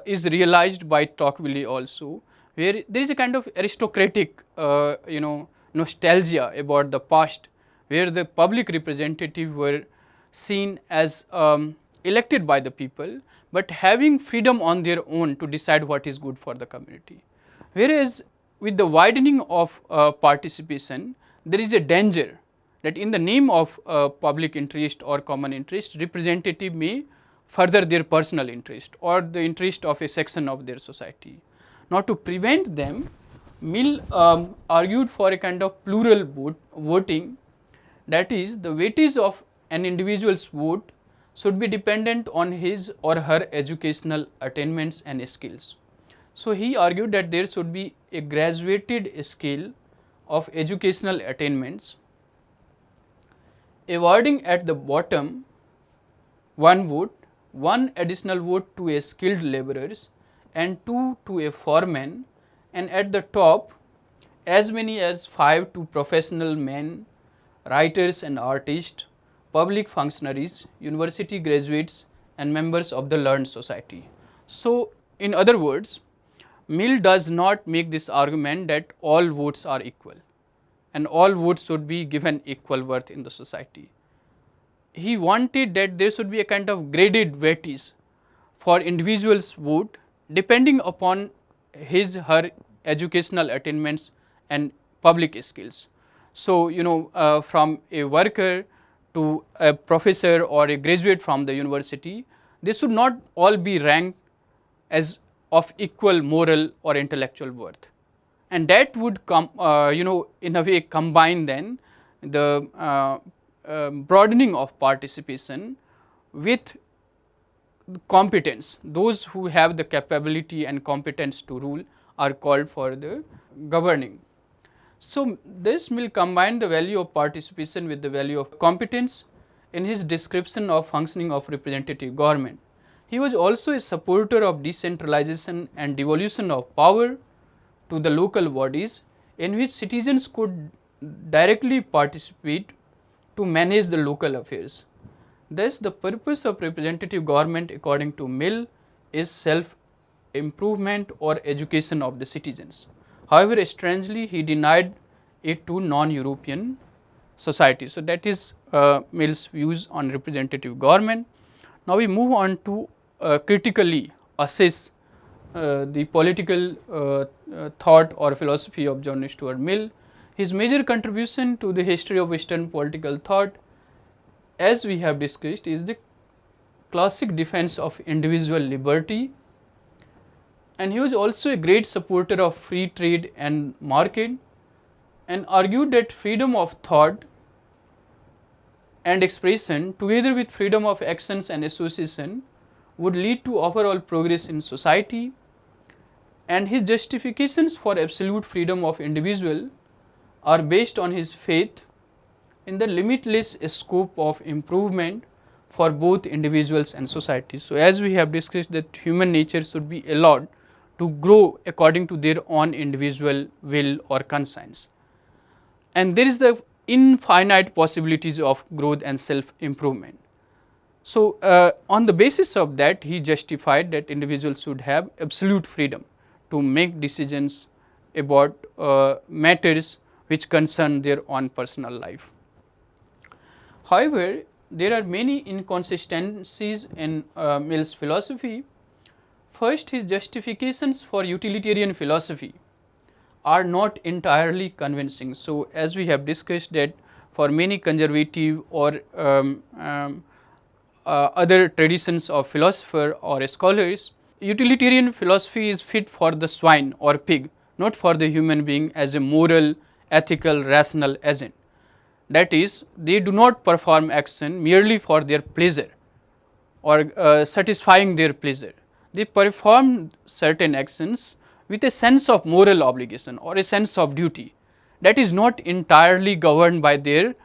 is realized by Tocqueville also, where there is a kind of aristocratic nostalgia about the past, where the public representatives were seen as elected by the people, but having freedom on their own to decide what is good for the community. Whereas, with the widening of participation, there is a danger that in the name of public interest or common interest, representative may further their personal interest or the interest of a section of their society. Now, to prevent them, Mill argued for a kind of plural voting, that is, the weightage of an individual's vote should be dependent on his or her educational attainments and skills. So, he argued that there should be a graduated scale of educational attainments, awarding at the bottom 1 vote, 1 additional vote to a skilled laborers and 2 to a foreman, and at the top as many as 5 to professional men, writers and artists, public functionaries, university graduates and members of the learned society. So, in other words, Mill does not make this argument that all votes are equal and all votes should be given equal worth in the society. He wanted that there should be a kind of graded weightage for individuals' vote depending upon his her educational attainments and public skills. So, from a worker to a professor or a graduate from the university, they should not all be ranked as of equal moral or intellectual worth, and that would in a way combine then the broadening of participation with competence. Those who have the capability and competence to rule are called for the governing. So, this will combine the value of participation with the value of competence in his description of functioning of representative government. He was also a supporter of decentralization and devolution of power to the local bodies in which citizens could directly participate to manage the local affairs. Thus, the purpose of representative government according to Mill is self improvement or education of the citizens. However, strangely he denied it to non-European society. So, that is Mill's views on representative government. Now, we move on to critically assess the political thought or philosophy of John Stuart Mill. His major contribution to the history of Western political thought, as we have discussed, is the classic defense of individual liberty, and he was also a great supporter of free trade and market, and argued that freedom of thought and expression together with freedom of actions and association would lead to overall progress in society, and his justifications for absolute freedom of individual are based on his faith in the limitless scope of improvement for both individuals and society. So, as we have discussed that human nature should be allowed to grow according to their own individual will or conscience, and there is the infinite possibilities of growth and self improvement. So, on the basis of that, he justified that individuals should have absolute freedom to make decisions about matters which concern their own personal life. However, there are many inconsistencies in Mill's philosophy. First, his justifications for utilitarian philosophy are not entirely convincing. So, as we have discussed that for many conservative or other traditions of philosopher or scholars, utilitarian philosophy is fit for the swine or pig, not for the human being as a moral, ethical, rational agent. That is, they do not perform action merely for their pleasure or satisfying their pleasure. They perform certain actions with a sense of moral obligation or a sense of duty that is not entirely governed by their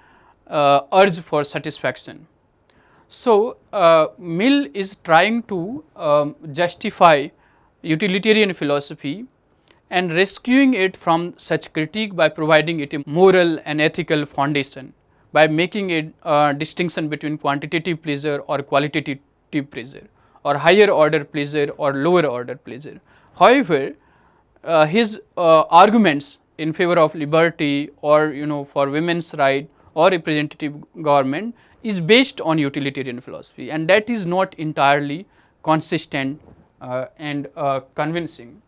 urge for satisfaction. So, Mill is trying to justify utilitarian philosophy and rescuing it from such critique by providing it a moral and ethical foundation, by making a distinction between quantitative pleasure or qualitative pleasure, or higher order pleasure or lower order pleasure. However, his arguments in favor of liberty or for women's right or representative government is based on utilitarian philosophy, and that is not entirely consistent and convincing.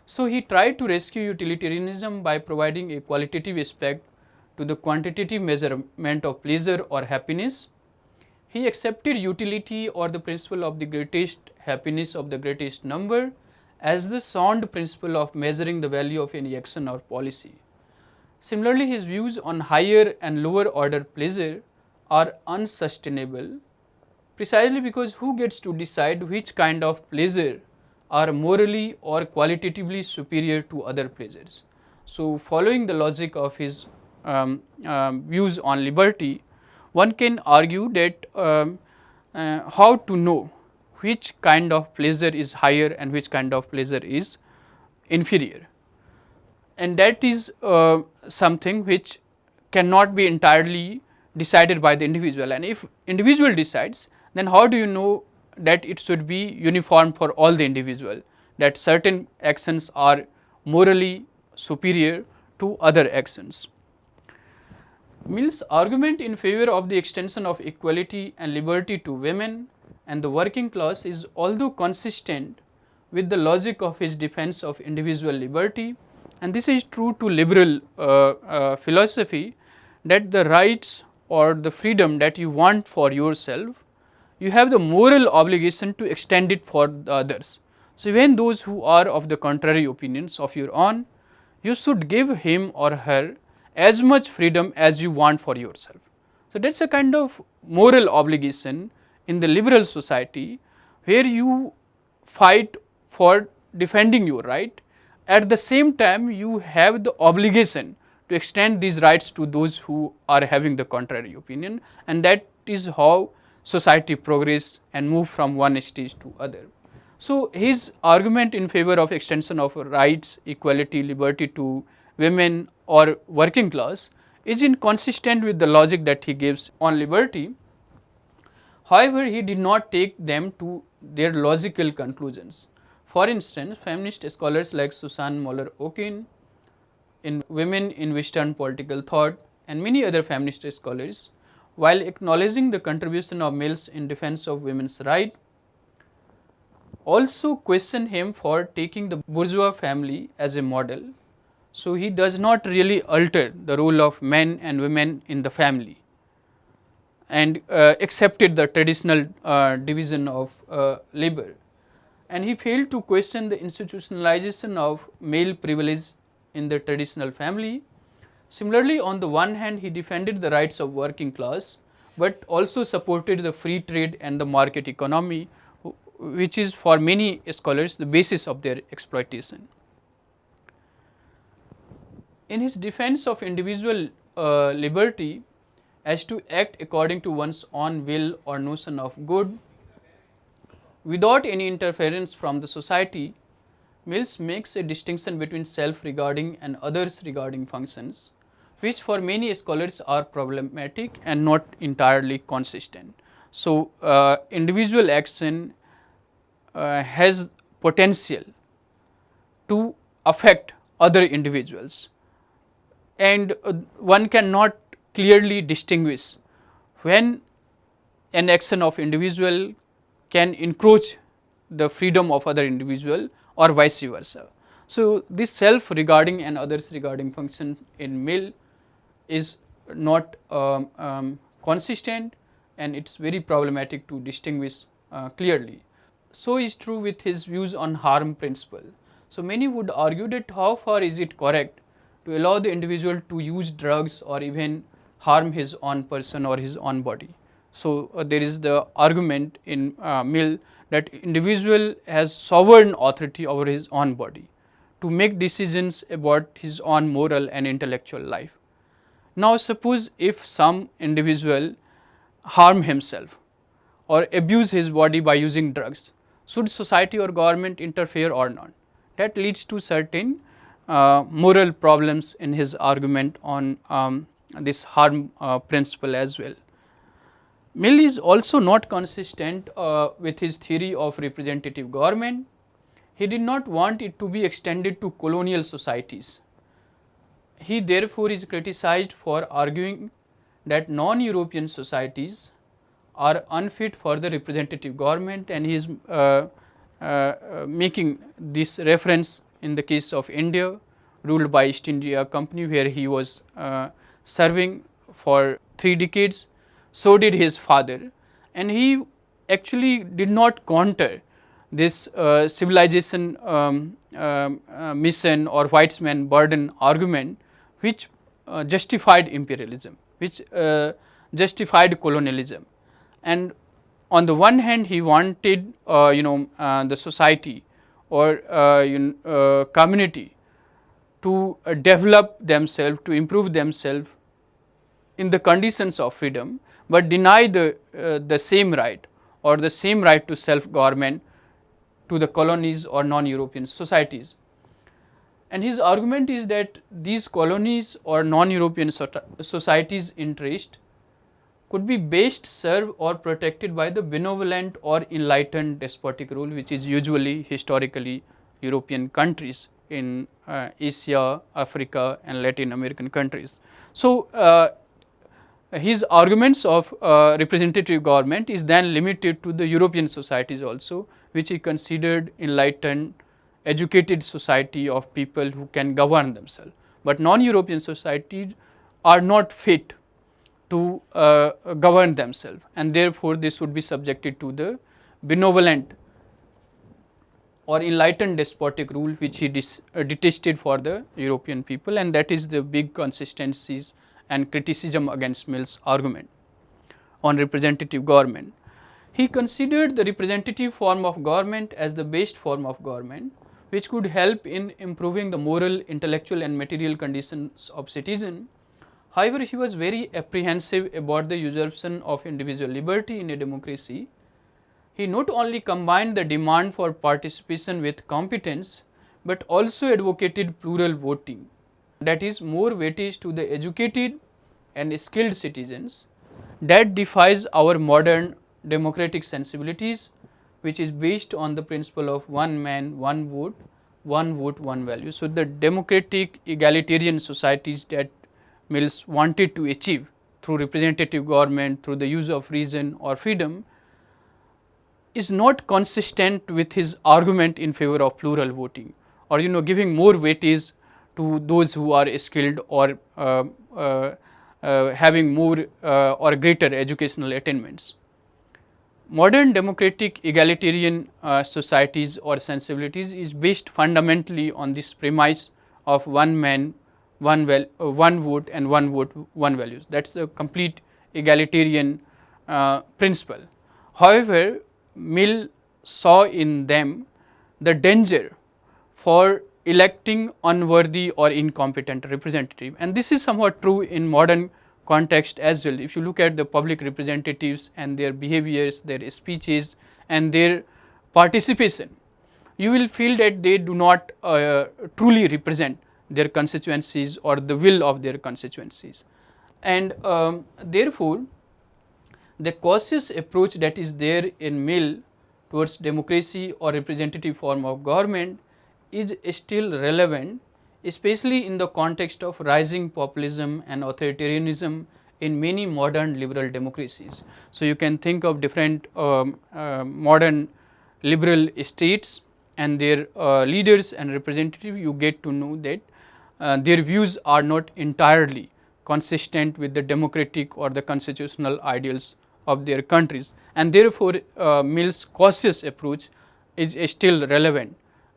So, he tried to rescue utilitarianism by providing a qualitative aspect to the quantitative measurement of pleasure or happiness. He accepted utility or the principle of the greatest happiness of the greatest number as the sound principle of measuring the value of any action or policy. Similarly, his views on higher and lower order pleasure are unsustainable precisely because who gets to decide which kind of pleasure are morally or qualitatively superior to other pleasures. So, following the logic of his views on liberty, one can argue that how to know which kind of pleasure is higher and which kind of pleasure is inferior, and that is something which cannot be entirely decided by the individual. And if individual decides, then how do you know that it should be uniform for all the individual, that certain actions are morally superior to other actions. Mill's argument in favor of the extension of equality and liberty to women and the working class is although consistent with the logic of his defense of individual liberty, and this is true to liberal philosophy, that the rights or the freedom that you want for yourself, you have the moral obligation to extend it for the others. So, even those who are of the contrary opinions of your own, you should give him or her as much freedom as you want for yourself. So, that is a kind of moral obligation in the liberal society, where you fight for defending your right. At the same time, you have the obligation to extend these rights to those who are having the contrary opinion, and that is how society progress and move from one stage to other. So, his argument in favor of extension of rights, equality, liberty to women or working class is inconsistent with the logic that he gives on liberty. However, he did not take them to their logical conclusions. For instance, feminist scholars like Susan Moller-Okin in Women in Western Political Thought and many other feminist scholars, while acknowledging the contribution of Mills in defense of women's rights, also question him for taking the bourgeois family as a model. So, he does not really alter the role of men and women in the family, and accepted the traditional division of labor, and he failed to question the institutionalization of male privilege in the traditional family. Similarly, on the one hand, he defended the rights of working class, but also supported the free trade and the market economy, which is for many scholars the basis of their exploitation. In his defense of individual liberty as to act according to one's own will or notion of good, without any interference from the society, Mills makes a distinction between self-regarding and others-regarding functions, which for many scholars are problematic and not entirely consistent. So, individual action has potential to affect other individuals, and one cannot clearly distinguish when an action of individual can encroach the freedom of other individual or vice versa. So, this self regarding and others regarding function in Mill is not consistent, and it is very problematic to distinguish clearly. So is true with his views on harm principle. So, many would argue that how far is it correct to allow the individual to use drugs or even harm his own person or his own body. So, there is the argument in Mill that individual has sovereign authority over his own body to make decisions about his own moral and intellectual life. Now, suppose if some individual harm himself or abuse his body by using drugs, should society or government interfere or not? That leads to certain moral problems in his argument on this harm principle as well. Mill is also not consistent with his theory of representative government. He did not want it to be extended to colonial societies. He therefore is criticized for arguing that non-European societies are unfit for the representative government, and he is making this reference in the case of India, ruled by East India Company, where he was serving for 3 decades. So did his father, and he actually did not counter this civilization mission or whitesman burden argument, which justified imperialism, which justified colonialism. And on the one hand he wanted the society or community to develop themselves, to improve themselves in the conditions of freedom, but deny the same right or the same right to self government to the colonies or non-European societies. And his argument is that these colonies or non-European societies' interest could be best served or protected by the benevolent or enlightened despotic rule, which is usually historically European countries in Asia, Africa and Latin American countries. So, his arguments of representative government is then limited to the European societies also, which he considered enlightened, educated society of people who can govern themselves. But non-European societies are not fit to govern themselves, and therefore this would be subjected to the benevolent or enlightened despotic rule, which he detested for the European people, and that is the big consistencies and criticism against Mill's argument on representative government. He considered the representative form of government as the best form of government, which could help in improving the moral, intellectual and material conditions of citizens. However, he was very apprehensive about the usurpation of individual liberty in a democracy. He not only combined the demand for participation with competence, but also advocated plural voting, that is, more weightage to the educated and skilled citizens. That defies our modern democratic sensibilities, which is based on the principle of one man, one vote, one value. So, the democratic egalitarian societies that Mills wanted to achieve through representative government, through the use of reason or freedom, is not consistent with his argument in favor of plural voting, or giving more weightage to those who are skilled or having more or greater educational attainments. Modern democratic egalitarian societies or sensibilities is based fundamentally on this premise of one man, one vote and one vote, one values. That is a complete egalitarian principle. However, Mill saw in them the danger for electing unworthy or incompetent representative, and this is somewhat true in modern context as well. If you look at the public representatives and their behaviors, their speeches and their participation, you will feel that they do not truly represent their constituencies or the will of their constituencies, and therefore, the cautious approach that is there in Mill towards democracy or representative form of government is still relevant, especially in the context of rising populism and authoritarianism in many modern liberal democracies. So, you can think of different modern liberal states and their leaders and representatives. You get to know that their views are not entirely consistent with the democratic or the constitutional ideals of their countries, and therefore, Mill's cautious approach is still relevant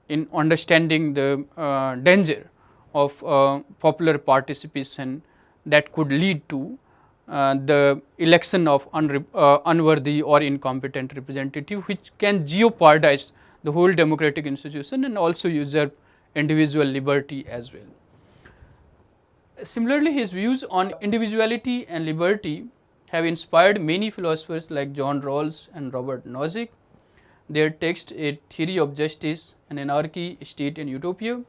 in understanding the danger of popular participation that could lead to the election of unworthy or incompetent representative, which can jeopardize the whole democratic institution and also usurp individual liberty as well. Similarly, his views on individuality and liberty have inspired many philosophers like John Rawls and Robert Nozick. Their text, A Theory of Justice and Anarchy, State and Utopia,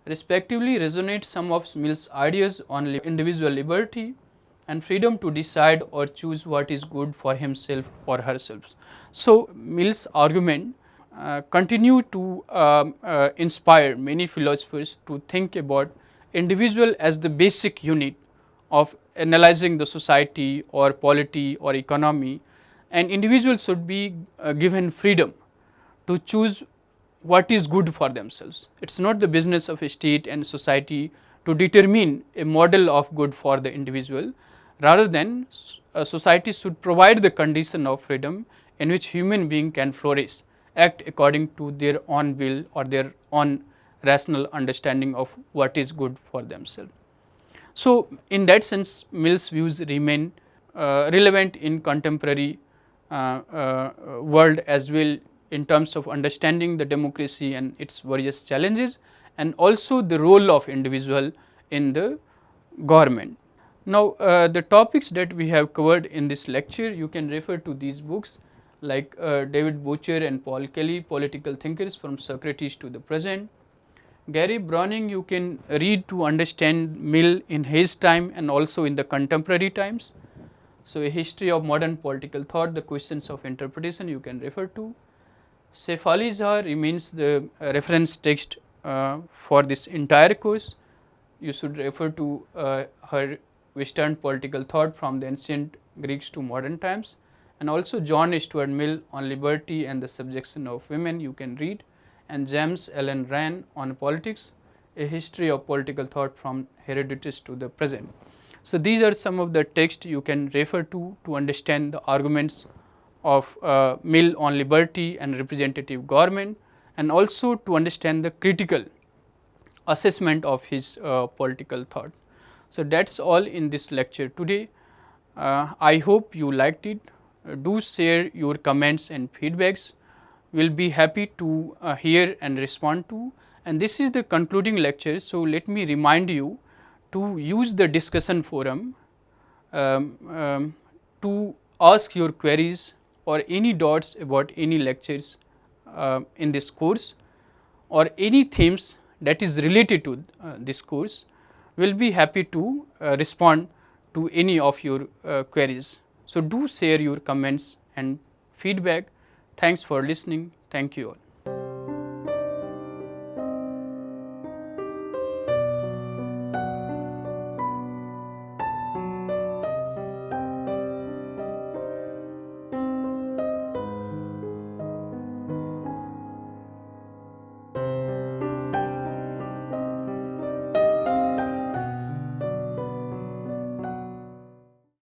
respectively resonate some of Mill's ideas on individual liberty and freedom to decide or choose what is good for himself or herself. So, Mill's argument continue to inspire many philosophers to think about individual as the basic unit of analyzing the society or polity or economy, and individuals should be given freedom to choose what is good for themselves. It is not the business of a state and society to determine a model of good for the individual, rather than a society should provide the condition of freedom in which human being can flourish, act according to their own will or their own rational understanding of what is good for themselves. So, in that sense, Mill's views remain relevant in contemporary world as well, in terms of understanding the democracy and its various challenges, and also the role of individual in the government. Now, the topics that we have covered in this lecture, you can refer to these books like David Boucher and Paul Kelly, Political Thinkers from Socrates to the Present. Gary Browning you can read to understand Mill in his time and also in the contemporary times. So, a history of modern political thought, the questions of interpretation you can refer to. Shefali remains the reference text for this entire course. You should refer to her Western political thought from the ancient Greeks to modern times, and also John Stuart Mill on liberty and the subjection of women you can read, and James Allen Ryan on politics, a history of political thought from Herodotus to the present. So, these are some of the texts you can refer to understand the arguments of Mill on liberty and representative government, and also to understand the critical assessment of his political thought. So, that is all in this lecture today. I hope you liked it. Do share your comments and feedbacks. We will be happy to hear and respond to, and this is the concluding lecture. So, let me remind you to use the discussion forum to ask your queries or any doubts about any lectures in this course, or any themes that is related to this course. We will be happy to respond to any of your queries. So, do share your comments and feedback. Thanks for listening. Thank you all.